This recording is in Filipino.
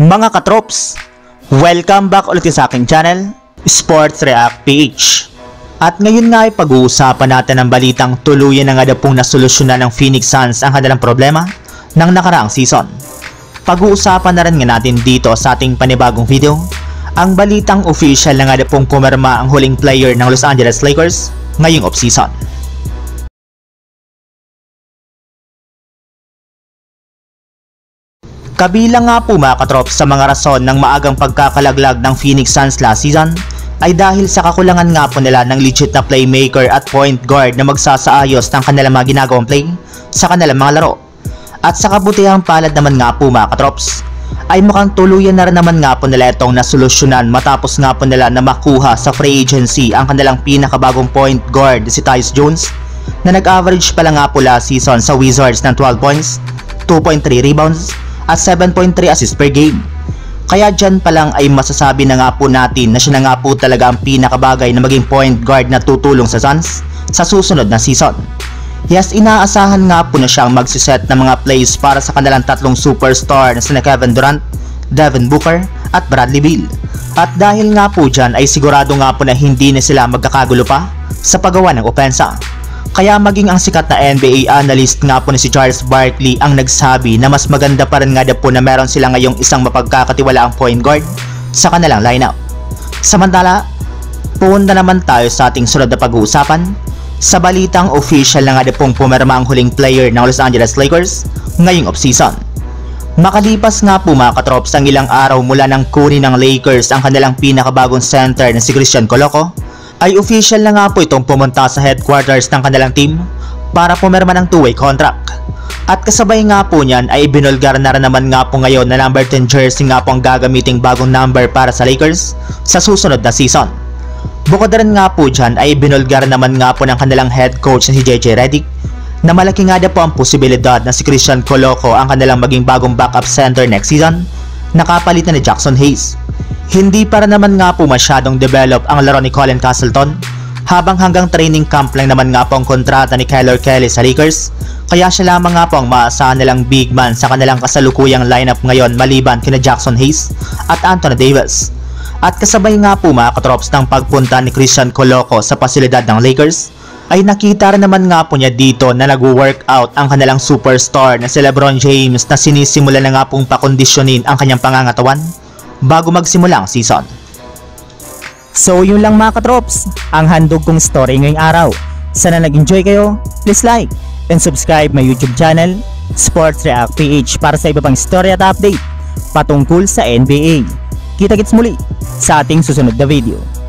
Mga katrops, welcome back ulit sa aking channel, Sports React PH. At ngayon nga ay pag-uusapan natin ang balitang tuluyan na nga daw pong nasolusyonan ng Phoenix Suns ang kanilang problema ng nakaraang season. Pag-uusapan na rin nga natin dito sa ating panibagong video, ang balitang official na nga daw pong pumirma ang huling player ng Los Angeles Lakers ngayong off-season. Kabilang nga po mga katrops sa mga rason ng maagang pagkakalaglag ng Phoenix Suns last season ay dahil sa kakulangan nga po nila ng legit na playmaker at point guard na magsasaayos ng kanilang mga ginagawang play sa kanilang mga laro. At sa kabutihang palad naman nga po mga katrops ay mukhang tuluyan na rin naman nga po nila itong nasolusyonan matapos nga po nila na makuha sa free agency ang kanilang pinakabagong point guard si Tyus Jones na nag-average pala nga po last season sa Wizards ng 12 points, 2.3 rebounds at 7.3 assists per game. Kaya dyan pa lang ay masasabi na nga po natin na siya na nga po talaga ang pinakabagay na maging point guard na tutulong sa Suns sa susunod na season. Yes, inaasahan nga po na siyang magsiset ng mga plays para sa kanilang tatlong superstar na sina Kevin Durant, Devin Booker at Bradley Beal. At dahil nga po dyan ay sigurado nga po na hindi na sila magkakagulo pa sa paggawa ng opensa. Kaya maging ang sikat na NBA analyst nga po na si Charles Barkley ang nagsabi na mas maganda pa rin nga daw po na meron sila ngayong isang mapagkakatiwalaang point guard sa kanilang lineup. Samantala, punta naman tayo sa ating sunod na pag-uusapan sa balitang official na nga daw pong pumirma ang huling player ng Los Angeles Lakers ngayong off-season. Makalipas nga po mga katrops ang ilang araw mula nang kunin ng Lakers ang kanilang pinakabagong center na si Christian Coloco, ay official na nga po itong pumunta sa headquarters ng kanilang team para pumirma ng two-way contract. At kasabay nga po niyan ay ibinulgar na rin naman nga po ngayon na number 10 jersey nga po ang gagamiting bagong number para sa Lakers sa susunod na season. Bukod rin nga po dyan ay ibinulgar naman nga po ng kanilang head coach na si JJ Redick na malaki nga po ang posibilidad na si Christian Coloco ang kanilang maging bagong backup center next season na kapalitan ni Jackson Hayes. Hindi para naman nga po masyadong develop ang laro ni Colin Castleton habang hanggang training camp lang naman nga po ang kontrata ni Kyler Kelly sa Lakers, kaya siya lamang nga po ang maasahan nilang big man sa kanilang kasalukuyang lineup ngayon maliban kina Jackson Hayes at Anthony Davis. At kasabay nga po mga katrops ng pagpunta ni Christian Coloco sa pasilidad ng Lakers ay nakita rin naman nga po niya dito na nag-workout ang kanilang superstar na si LeBron James na sinisimula na nga pong pakondisyonin ang kanyang pangangatawan bago magsimula ang season. So yun lang mga katrops, ang handog kong story ngayong araw. Sana nag-enjoy kayo, please like and subscribe my YouTube channel, Sports React PH, para sa iba pang story at update patungkol sa NBA. Kita-kits muli sa ating susunod na video.